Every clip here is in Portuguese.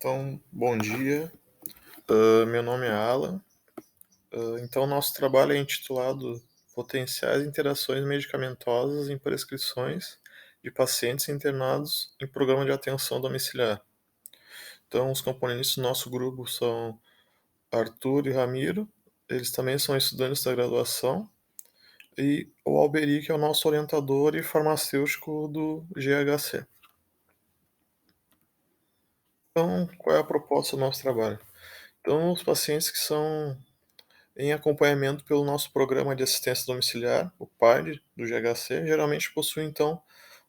Então, bom dia. Meu nome é Alan. Então, nosso trabalho é intitulado Potenciais Interações Medicamentosas em Prescrições de Pacientes Internados em Programa de Atenção Domiciliar. Então, os componentes do nosso grupo são Arthur e Ramiro. Eles também são estudantes da graduação. E o Alberi, que é o nosso orientador e farmacêutico do GHC. Então, qual é a proposta do nosso trabalho? Então, os pacientes que são em acompanhamento pelo nosso programa de assistência domiciliar, o PAD, do GHC, geralmente possui, então,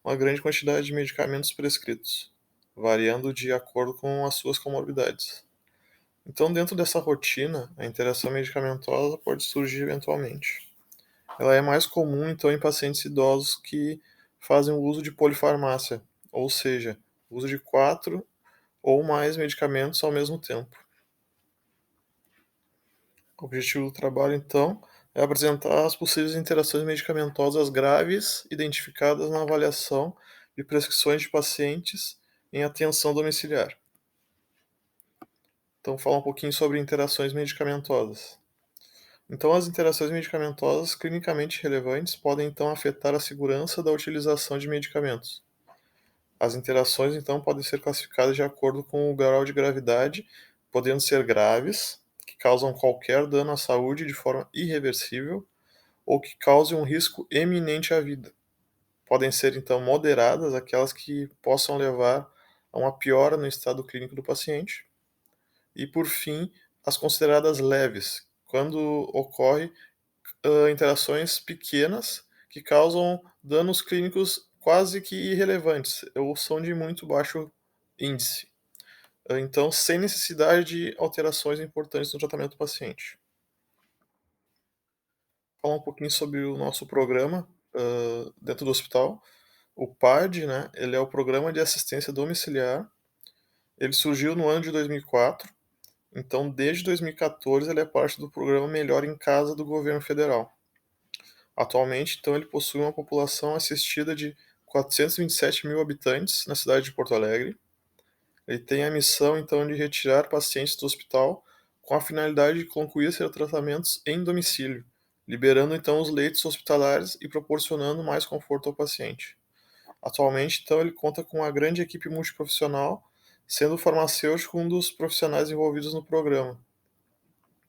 uma grande quantidade de medicamentos prescritos, variando de acordo com as suas comorbidades. Então, dentro dessa rotina, a interação medicamentosa pode surgir eventualmente. Ela é mais comum, então, em pacientes idosos que fazem o uso de polifarmácia, ou seja, uso de 4 ou mais medicamentos ao mesmo tempo. O objetivo do trabalho, então, é apresentar as possíveis interações medicamentosas graves identificadas na avaliação de prescrições de pacientes em atenção domiciliar. Então, falar um pouquinho sobre interações medicamentosas. Então, as interações medicamentosas clinicamente relevantes podem, então, afetar a segurança da utilização de medicamentos. As interações, então, podem ser classificadas de acordo com o grau de gravidade, podendo ser graves, que causam qualquer dano à saúde de forma irreversível, ou que cause um risco eminente à vida. Podem ser, então, moderadas, aquelas que possam levar a uma piora no estado clínico do paciente. E, por fim, as consideradas leves, quando ocorre interações pequenas que causam danos clínicos quase que irrelevantes ou são de muito baixo índice. Então, sem necessidade de alterações importantes no tratamento do paciente. Falar um pouquinho sobre o nosso programa dentro do hospital. O PAD, né, ele é o Programa de Assistência Domiciliar. Ele surgiu no ano de 2004, então desde 2014 ele é parte do programa Melhor em Casa do governo federal. Atualmente, então, ele possui uma população assistida de 427 mil habitantes na cidade de Porto Alegre. Ele tem a missão, então, de retirar pacientes do hospital com a finalidade de concluir seus tratamentos em domicílio, liberando, então, os leitos hospitalares e proporcionando mais conforto ao paciente. Atualmente, então, ele conta com uma grande equipe multiprofissional, sendo o farmacêutico um dos profissionais envolvidos no programa.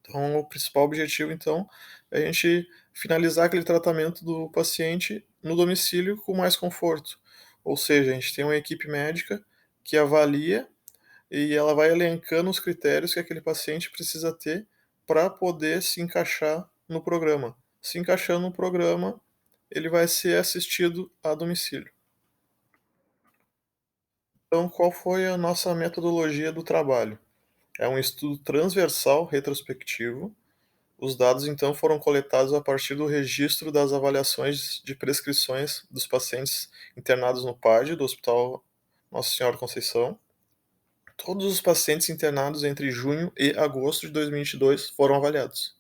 Então, o principal objetivo, então, é a gente finalizar aquele tratamento do paciente no domicílio com mais conforto. Ou seja, a gente tem uma equipe médica que avalia e ela vai elencando os critérios que aquele paciente precisa ter para poder se encaixar no programa. Se encaixando no programa, ele vai ser assistido a domicílio. Então, qual foi a nossa metodologia do trabalho? É um estudo transversal retrospectivo. Os dados, então, foram coletados a partir do registro das avaliações de prescrições dos pacientes internados no PAD do Hospital Nossa Senhora Conceição. Todos os pacientes internados entre junho e agosto de 2022 foram avaliados.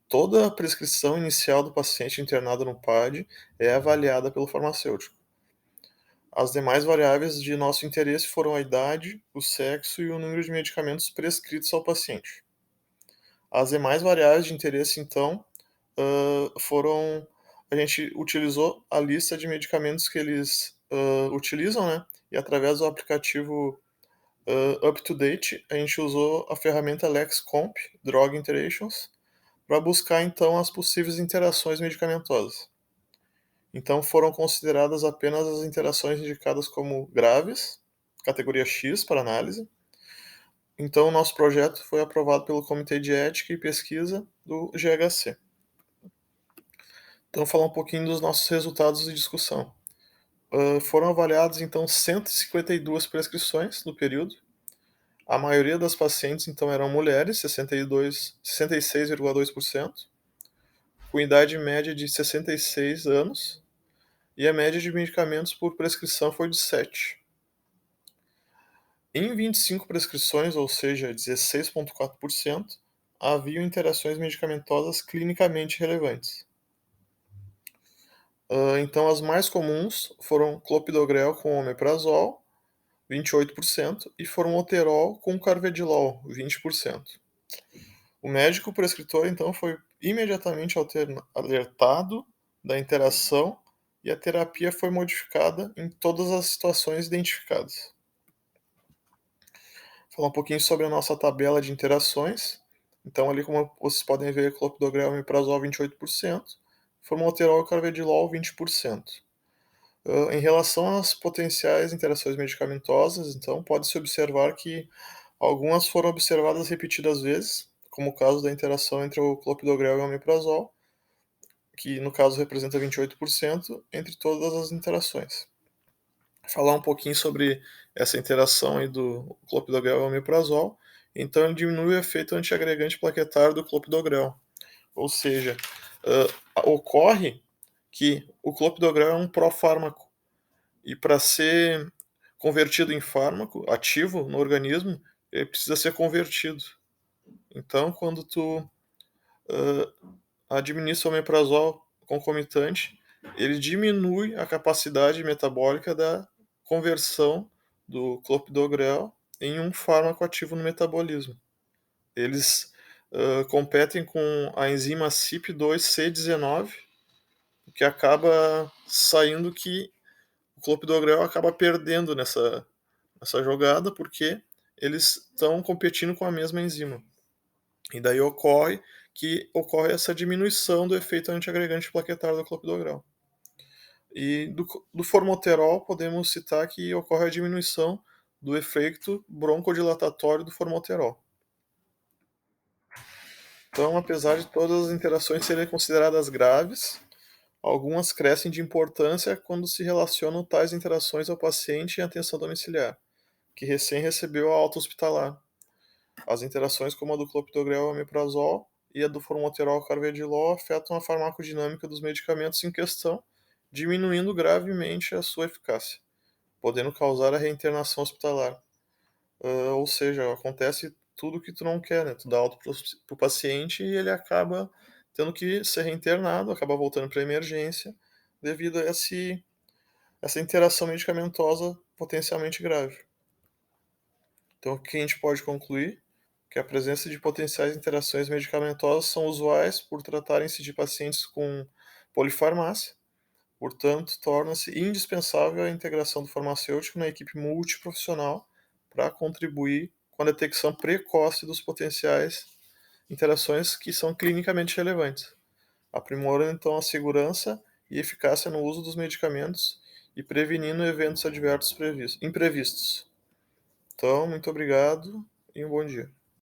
Toda a prescrição inicial do paciente internado no PAD é avaliada pelo farmacêutico. As demais variáveis de nosso interesse foram a idade, o sexo e o número de medicamentos prescritos ao paciente. As demais variáveis de interesse, então, foram. A gente utilizou a lista de medicamentos que eles utilizam, né? E através do aplicativo UpToDate, a gente usou a ferramenta LexComp, Drug Interactions, para buscar, então, as possíveis interações medicamentosas. Então, foram consideradas apenas as interações indicadas como graves, categoria X para análise. Então, o nosso projeto foi aprovado pelo Comitê de Ética e Pesquisa do GHC. Então, falar um pouquinho dos nossos resultados de discussão. Foram avaliadas, então, 152 prescrições no período. A maioria das pacientes, então, eram mulheres, 66,2%, com idade média de 66 anos, e a média de medicamentos por prescrição foi de 7. Em 25 prescrições, ou seja, 16,4%, haviam interações medicamentosas clinicamente relevantes. Então, as mais comuns foram clopidogrel com omeprazol, 28%, e formoterol com carvedilol, 20%. O médico prescritor, então, foi imediatamente alertado da interação e a terapia foi modificada em todas as situações identificadas. Falar um pouquinho sobre a nossa tabela de interações. Então, ali, como vocês podem ver, clopidogrel e omeprazol 28%, formoterol e carvedilol 20%. Em relação às potenciais interações medicamentosas, então, pode-se observar que algumas foram observadas repetidas vezes, como o caso da interação entre o clopidogrel e o omeprazol, que no caso representa 28% entre todas as interações. Falar um pouquinho sobre essa interação aí do clopidogrel e omeprazol. Então, ele diminui o efeito antiagregante plaquetário do clopidogrel, ou seja, ocorre que o clopidogrel é um profármaco, e para ser convertido em fármaco ativo no organismo, ele precisa ser convertido. Então, quando tu administra o omeprazol concomitante, ele diminui a capacidade metabólica da conversão do clopidogrel em um fármaco ativo no metabolismo. Eles competem com a enzima CYP2C19, que acaba saindo que o clopidogrel acaba perdendo nessa jogada, porque eles estão competindo com a mesma enzima. E daí ocorre essa diminuição do efeito antiagregante plaquetário do clopidogrel. E do formoterol, podemos citar que ocorre a diminuição do efeito broncodilatatório do formoterol. Então, apesar de todas as interações serem consideradas graves, algumas crescem de importância quando se relacionam tais interações ao paciente em atenção domiciliar, que recém recebeu a alta hospitalar. As interações como a do clopidogrel e omeprazol e a do formoterol carvedilol afetam a farmacodinâmica dos medicamentos em questão, diminuindo gravemente a sua eficácia, podendo causar a reinternação hospitalar. Ou seja, acontece tudo que tu não quer, né? Tu dá alta pro paciente e ele acaba tendo que ser reinternado, acaba voltando para emergência devido a essa interação medicamentosa potencialmente grave. Então, o que a gente pode concluir? Que a presença de potenciais interações medicamentosas são usuais por tratarem-se de pacientes com polifarmácia. Portanto, torna-se indispensável a integração do farmacêutico na equipe multiprofissional para contribuir com a detecção precoce dos potenciais interações que são clinicamente relevantes, aprimorando então a segurança e eficácia no uso dos medicamentos e prevenindo eventos adversos imprevistos. Então, muito obrigado e um bom dia.